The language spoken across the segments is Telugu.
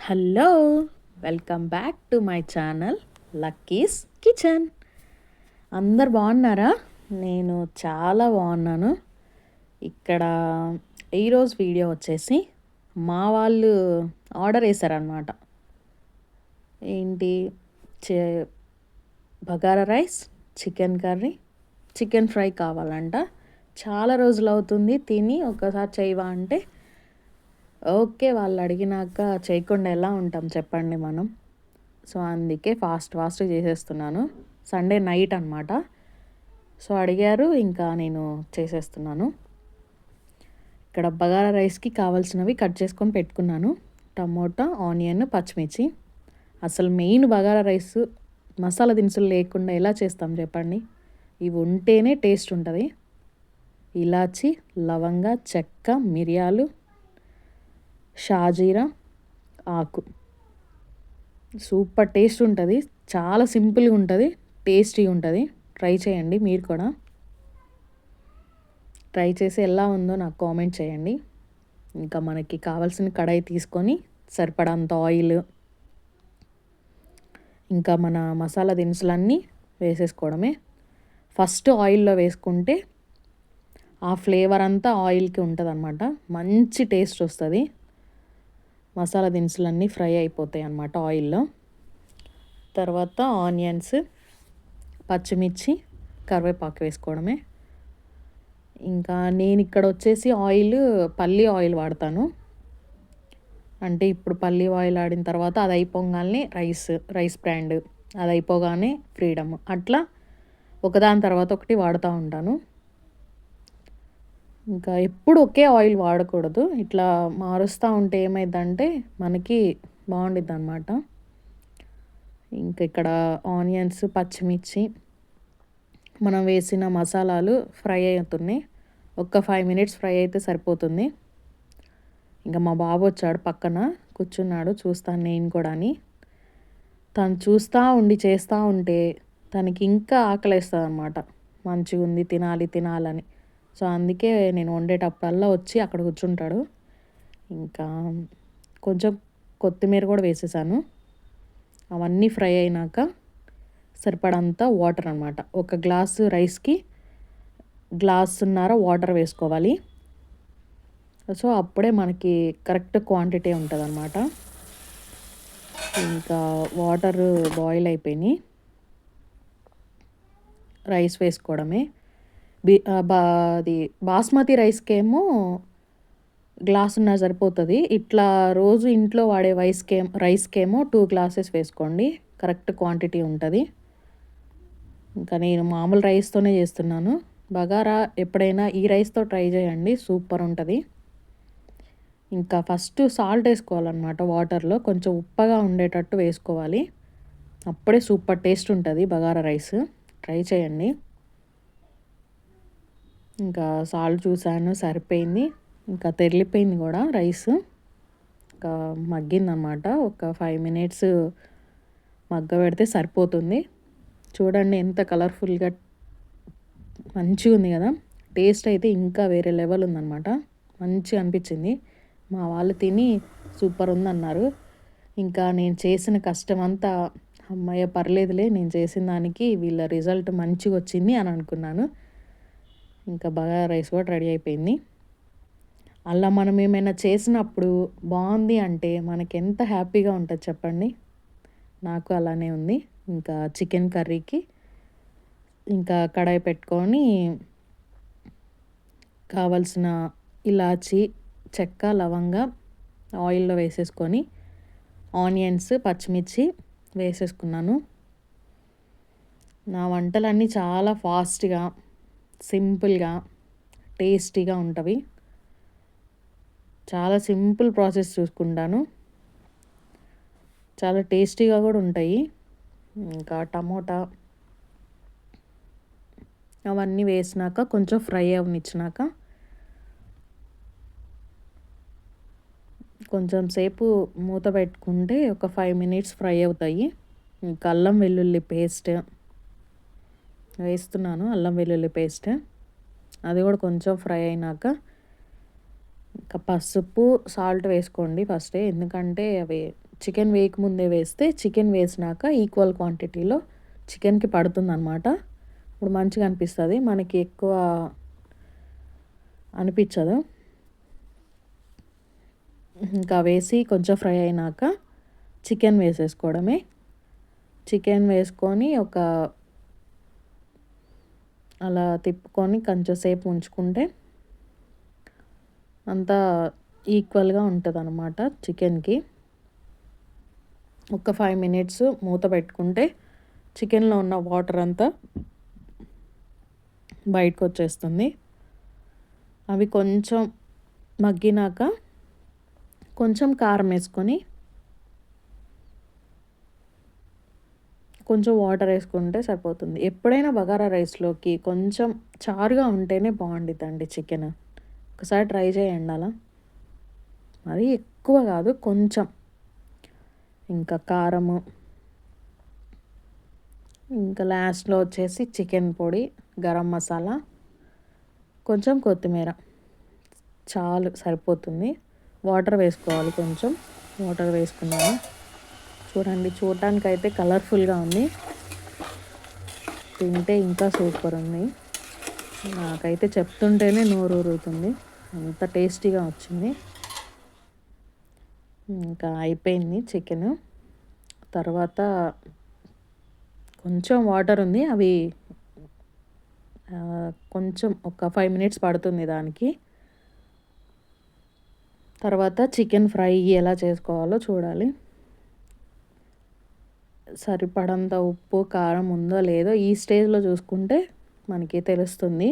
Hello, welcome back to my channel Lucky's kitchen. అందరు బాగున్నారా? నేను చాలా బాగున్నాను. ఇక్కడ ఈరోజు వీడియో వచ్చేసి మా వాళ్ళు ఆర్డర్ వేశారనమాట. ఏంటి, bagara rice, chicken curry, chicken fry కావాలంట. చాలా రోజులు అవుతుంది తిని, ఒక్కసారి చేయవా అంటే ఓకే, వాళ్ళు అడిగినాక చేయకుండా ఎలా ఉంటాం చెప్పండి మనం. సో అందుకే ఫాస్ట్ చేసేస్తున్నాను. సండే నైట్ అనమాట. సో అడిగారు, ఇంకా నేను చేసేస్తున్నాను. ఇక్కడ బగారా రైస్కి కావాల్సినవి కట్ చేసుకొని పెట్టుకున్నాను. టమోటా, ఆనియన్, పచ్చిమిర్చి. అసలు మెయిన్ బగారా రైస్ మసాలా దినుసులు లేకుండా ఎలా చేస్తాం చెప్పండి. ఇవి ఉంటేనే టేస్ట్ ఉంటుంది. ఇలాచి, లవంగ, చెక్క, మిరియాలు, షాజీరా ఆకు. సూపర్ టేస్ట్ ఉంటుంది. చాలా సింపుల్గా ఉంటుంది, టేస్టీగా ఉంటుంది. ట్రై చేయండి మీరు కూడా. ట్రై చేసి ఎలా ఉందో నాకు కామెంట్ చేయండి. ఇంకా మనకి కావాల్సిన కడాయి తీసుకొని సరిపడంత ఆయిల్, ఇంకా మన మసాలా దినుసులన్నీ వేసేసుకోవడమే. ఫస్ట్ ఆయిల్లో వేసుకుంటే ఆ ఫ్లేవర్ అంతా ఆయిల్కి ఉంటుంది అన్నమాట. మంచి టేస్ట్ వస్తుంది. మసాలా దినుసులన్నీ ఫ్రై అయిపోతాయి అన్నమాట ఆయిల్లో. తర్వాత ఆనియన్స్, పచ్చిమిర్చి, కరివేపాకు వేసుకోవడమే. ఇంకా నేను ఇక్కడ వచ్చేసి పల్లి ఆయిల్ వాడతాను. అంటే ఇప్పుడు పల్లి ఆయిల్ ఆడిన తర్వాత అది అయిపోగానే రైస్ బ్రాండ్, అది అయిపోగానే ఫ్రీడమ్, అట్లా ఒకదాని తర్వాత ఒకటి వాడుతూ ఉంటాను. ఇంకా ఎప్పుడు ఒకే ఆయిల్ వాడకూడదు. ఇట్లా మారుస్తూ ఉంటే ఏమైందంటే మనకి బాగుండిద్ది అన్నమాట. ఇంకా ఇక్కడ ఆనియన్స్, పచ్చిమిర్చి, మనం వేసిన మసాలాలు ఫ్రై అవుతున్నాయి. ఒక 5 minutes ఫ్రై అయితే సరిపోతుంది. ఇంకా మా బాబు వచ్చాడు, పక్కన కూర్చున్నాడు, చూస్తాను నేను కూడా అని. తను చూస్తూ ఉండి చేస్తూ ఉంటే తనకి ఇంకా ఆకలేస్తుంది అన్నమాట. మంచిగా ఉంది, తినాలని. సో అందుకే నేను వండేటప్పుడల్లా వచ్చి అక్కడ కూర్చుంటాడు. ఇంకా కొంచెం కొత్తిమీర కూడా వేసేసాను. అవన్నీ ఫ్రై అయినాక సరిపడంత వాటర్ అనమాట. ఒక గ్లాసు రైస్కి గ్లాసున్నర వాటర్ వేసుకోవాలి. సో అప్పుడే మనకి కరెక్ట్ క్వాంటిటీ ఉంటుంది అన్నమాట. ఇంకా వాటర్ బాయిల్ అయిపోయినాయి. రైస్ వేసుకోవడమే. అది బాస్మతి రైస్కేమో గ్లాసున్నర సరిపోతుంది. ఇట్లా రోజు ఇంట్లో వాడే రైస్కేమో 2 glasses వేసుకోండి, కరెక్ట్ క్వాంటిటీ ఉంటుంది. ఇంకా నేను మామూలు రైస్తోనే చేస్తున్నాను. బగారా ఎప్పుడైనా ఈ రైస్తో ట్రై చేయండి, సూపర్ ఉంటుంది. ఇంకా ఫస్ట్ సాల్ట్ వేసుకోవాలన్నమాట. వాటర్లో కొంచెం ఉప్పగా ఉండేటట్టు వేసుకోవాలి. అప్పుడే సూపర్ టేస్ట్ ఉంటుంది బగారా రైస్. ట్రై చేయండి. ఇంకా సాల్ట్ చూసాను, సరిపోయింది. ఇంకా తెరిలిపోయింది కూడా రైస్. ఇంకా మగ్గిందన్నమాట. ఒక 5 minutes మగ్గ పెడితే సరిపోతుంది. చూడండి ఎంత కలర్ఫుల్గా మంచిగా ఉంది కదా. టేస్ట్ అయితే ఇంకా వేరే లెవెల్ ఉందన్నమాట. మంచిగా అనిపించింది. మా వాళ్ళు తిని సూపర్ ఉందన్నారు. ఇంకా నేను చేసిన కష్టం అంతా అమ్మయ్య పర్లేదులే, నేను చేసిన దానికి వీళ్ళ రిజల్ట్ మంచిగా వచ్చింది అని అనుకున్నాను. ఇంకా బగారా రైస్ కూడా రెడీ అయిపోయింది. అలా మనం ఏమైనా చేసినప్పుడు బాగుంది అంటే మనకి ఎంత హ్యాపీగా ఉంటుంది చెప్పండి. నాకు అలానే ఉంది. ఇంకా చికెన్ కర్రీకి ఇంకా కడాయి పెట్టుకొని కావలసిన ఇలాచి, చెక్క, లవంగ ఆయిల్లో వేసేసుకొని ఆనియన్స్, పచ్చిమిర్చి వేసేసుకున్నాను. నా వంటలన్నీ చాలా ఫాస్ట్గా, సింపుల్గా, టేస్టీగా ఉంటవి. చాలా సింపుల్ ప్రాసెస్ చూసుకుంటాను. చాలా టేస్టీగా కూడా ఉంటాయి. ఇంకా టమోటా అవన్నీ వేసినాక కొంచెం ఫ్రై అవనిచ్చినాక కొంచెం సేపు మూత పెట్టుకుంటే ఒక 5 minutes ఫ్రై అవుతాయి. ఇంకా అల్లం వెల్లుల్లి పేస్ట్ వేస్తున్నాను. అల్లం వెల్లుల్లి పేస్ట్ అది కూడా కొంచెం ఫ్రై అయినాక ఇంకా పసుపు, సాల్ట్ వేసుకోండి ఫస్టే, ఎందుకంటే అవి చికెన్ వేయకముందే వేస్తే చికెన్ వేసినాక ఈక్వల్ క్వాంటిటీలో చికెన్కి పడుతుందన్నమాట. ఇప్పుడు మంచిగా అనిపిస్తుంది, మనకి ఎక్కువ అనిపించదు. ఇంకా వేసి కొంచెం ఫ్రై అయినాక చికెన్ వేసేసుకోవడమే. చికెన్ వేసుకొని అలా తిప్పుకొని కొంచెం సేపు ఉంచుకుంటే అంతా ఈక్వల్గా ఉంటుంది అన్నమాట చికెన్కి. ఒక 5 మినిట్స్ మూత పెట్టుకుంటే చికెన్లో ఉన్న వాటర్ అంతా బయటకు వచ్చేస్తుంది. అవి కొంచెం మగ్గినాక కొంచెం కారం వేసుకొని కొంచెం వాటర్ వేసుకుంటే సరిపోతుంది. ఎప్పుడైనా బగారా రైస్లోకి కొంచెం చారుగా ఉంటేనే బాగుండిద్దండి చికెన్. ఒకసారి ట్రై చేయండి అలా. మరీ ఎక్కువ కాదు, కొంచెం. ఇంకా కారము, ఇంకా లాస్ట్లో వచ్చేసి చికెన్ పొడి, గరం మసాలా, కొంచెం కొత్తిమీర, చాలు సరిపోతుంది. వాటర్ వేసుకోవాలి, కొంచెం వాటర్ వేసుకున్నాను. చూడండి, చూడటానికైతే కలర్ఫుల్గా ఉంది, తింటే ఇంకా సూపర్ ఉంది. నాకైతే చెప్తుంటేనే నోరు ఊరుతుంది, అంత టేస్టీగా వచ్చింది. ఇంకా అయిపోయింది చికెన్. తర్వాత కొంచెం వాటర్ ఉంది, అవి కొంచెం ఒక 5 మినిట్స్ పడుతుంది దానికి. తర్వాత చికెన్ ఫ్రై ఎలా చేసుకోవాలో చూడాలి. సరిపడంత ఉప్పు కారం ఉందో లేదో ఈ స్టేజ్లో చూసుకుంటే మనకి తెలుస్తుంది.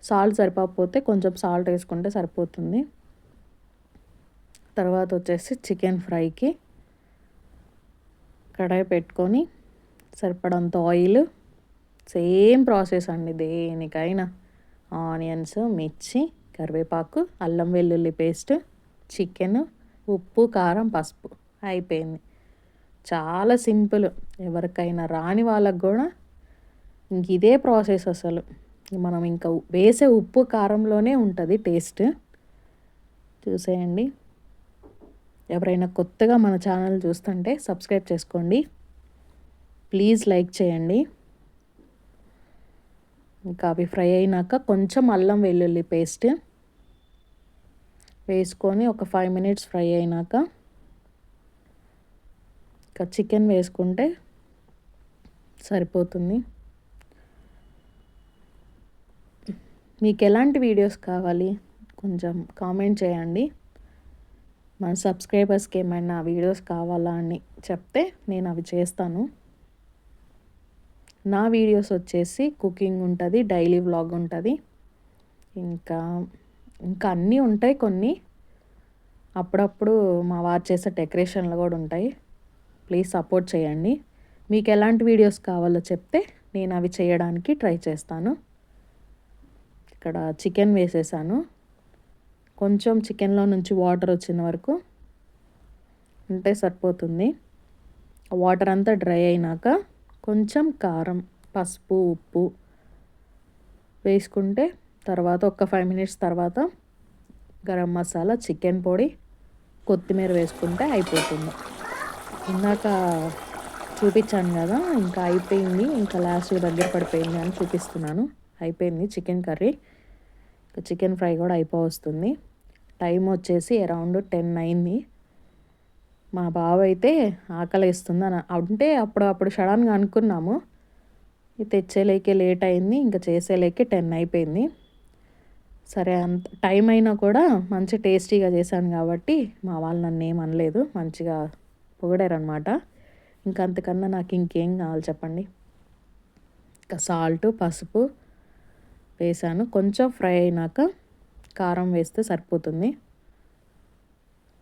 సాల్ట్ సరిపోకపోతే కొంచెం సాల్ట్ వేసుకుంటే సరిపోతుంది. తర్వాత వచ్చేసి చికెన్ ఫ్రైకి కడాయి పెట్టుకొని సరిపడంత ఆయిల్, సేమ్ ప్రాసెస్ అండి దేనికైనా. ఆనియన్స్, మిర్చి, కరివేపాకు, అల్లం వెల్లుల్లి పేస్ట్, చికెన్, ఉప్పు కారం పసుపు, అయిపోయింది. చాలా సింపుల్. ఎవరికైనా రాని వాళ్ళకు కూడా ఇంక ఇదే ప్రాసెస్. అసలు మనం ఇంకా వేసే ఉప్పు కారంలోనే ఉంటుంది టేస్ట్. చూసేయండి. ఎవరైనా కొత్తగా మన ఛానల్ చూస్తుంటే సబ్స్క్రైబ్ చేసుకోండి, ప్లీజ్ లైక్ చేయండి. ఇంకా అవి ఫ్రై అయినాక కొంచెం అల్లం వెల్లుల్లి పేస్ట్ వేసుకొని ఒక 5 మినిట్స్ ఫ్రై అయినాక ఇంకా చికెన్ వేసుకుంటే సరిపోతుంది. మీకు ఎలాంటి వీడియోస్ కావాలి కొంచెం కామెంట్ చేయండి. మన సబ్స్క్రైబర్స్కి ఏమైనా వీడియోస్ కావాలా అని చెప్తే నేను అవి చేస్తాను. నా వీడియోస్ వచ్చేసి కుకింగ్ ఉంటుంది, డైలీ వ్లాగ్ ఉంటుంది, ఇంకా అన్నీ ఉంటాయి. కొన్ని అప్పుడప్పుడు మా వారు చేసే డెకరేషన్లు కూడా ఉంటాయి. ప్లీజ్ సపోర్ట్ చేయండి. మీకు ఎలాంటి వీడియోస్ కావాలో చెప్తే నేను అవి చేయడానికి ట్రై చేస్తాను. ఇక్కడ చికెన్ వేసేసాను. కొంచెం చికెన్లో నుంచి వాటర్ వచ్చిన వరకు ఉంటే సరిపోతుంది. వాటర్ అంతా డ్రై అయినాక కొంచెం కారం, పసుపు, ఉప్పు వేసుకుంటే తర్వాత ఒక 5 మినిట్స్ తర్వాత గరం మసాలా, చికెన్ పొడి, కొత్తిమీర వేసుకుంటే అయిపోతుంది. ఇందాక చూపించాను కదా, ఇంకా అయిపోయింది, ఇంకా లాస్ట్ దగ్గర పడిపోయింది అని చూపిస్తున్నాను. అయిపోయింది చికెన్ కర్రీ. చికెన్ ఫ్రై కూడా అయిపోవస్తుంది. టైం వచ్చేసి అరౌండ్ 10 అయింది. మా బావ అయితే ఆకలిస్తుంది అని అంటే అప్పుడు సడన్గా అనుకున్నాము, తెచ్చేలేకే లేట్ అయింది, ఇంకా చేసేలేకే 10 అయిపోయింది. సరే, అంత టైం అయినా కూడా మంచి టేస్టీగా చేశాను కాబట్టి మా వాళ్ళు నన్ను ఏమనలేదు, మంచిగా పొగిడారనమాట. ఇంకా అంతకన్నా నాకు ఇంకేం కావాలి చెప్పండి. ఇంకా సాల్ట్, పసుపు వేసాను. కొంచెం ఫ్రై అయినాక కారం వేస్తే సరిపోతుంది.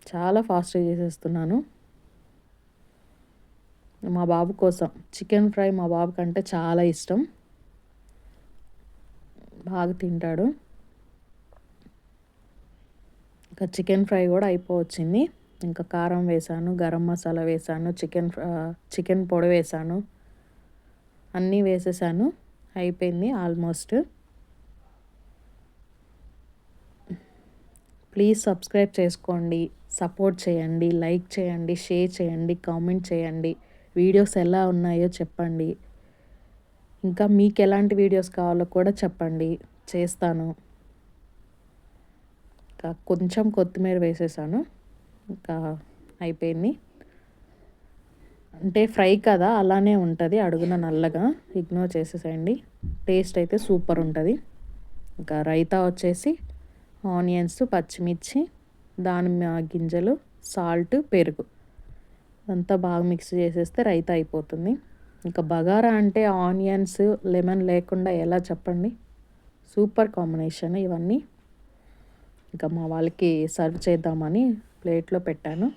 చాలా ఫాస్ట్గా చేసేస్తున్నాను మా బాబు కోసం. చికెన్ ఫ్రై మా బాబు కంటే చాలా ఇష్టం, బాగా తింటాడు. ఇంకా చికెన్ ఫ్రై కూడా అయిపోవచ్చింది. ఇంకా కారం వేసాను, గరం మసాలా వేసాను, చికెన్ పొడి వేసాను, అన్నీ వేసేసాను. అయిపోయింది ఆల్మోస్ట్. ప్లీజ్ సబ్స్క్రైబ్ చేసుకోండి, సపోర్ట్ చేయండి, లైక్ చేయండి, షేర్ చేయండి, కామెంట్ చేయండి. వీడియోస్ ఎలా ఉన్నాయో చెప్పండి. ఇంకా మీకు ఎలాంటి వీడియోస్ కావాలో కూడా చెప్పండి, చేస్తాను. ఇంకా కొంచెం కొత్తిమీర వేసేసాను, ఇంకా అయిపోయింది. అంటే ఫ్రై కదా అలానే ఉంటుంది అడుగున నల్లగా, ఇగ్నోర్ చేసేసేయండి. టేస్ట్ అయితే సూపర్ ఉంటుంది. ఇంకా రైతా వచ్చేసి ఆనియన్స్, పచ్చిమిర్చి, దానిమ్మ గింజలు, సాల్ట్, పెరుగు అంతా బాగా మిక్స్ చేసేస్తే రైతా అయిపోతుంది. ఇంకా బగారా అంటే ఆనియన్స్, లెమన్ లేకుండా ఎలా చెప్పండి? సూపర్ కాంబినేషన్ ఇవన్నీ. ఇంకా మా వాళ్ళకి సర్వ్ చేద్దామని ప్లేట్లో పెట్టాను.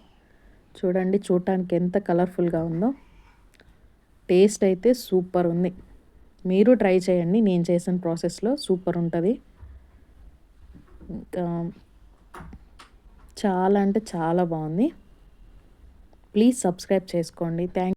చూడండి, చూడటానికి ఎంత కలర్ఫుల్గా ఉందో. టేస్ట్ అయితే సూపర్ ఉంది. మీరు ట్రై చేయండి, నేను చేసిన ప్రాసెస్లో సూపర్ ఉంటుంది. ఇంకా చాలా అంటే చాలా బాగుంది. ప్లీజ్ సబ్స్క్రైబ్ చేసుకోండి. థ్యాంక్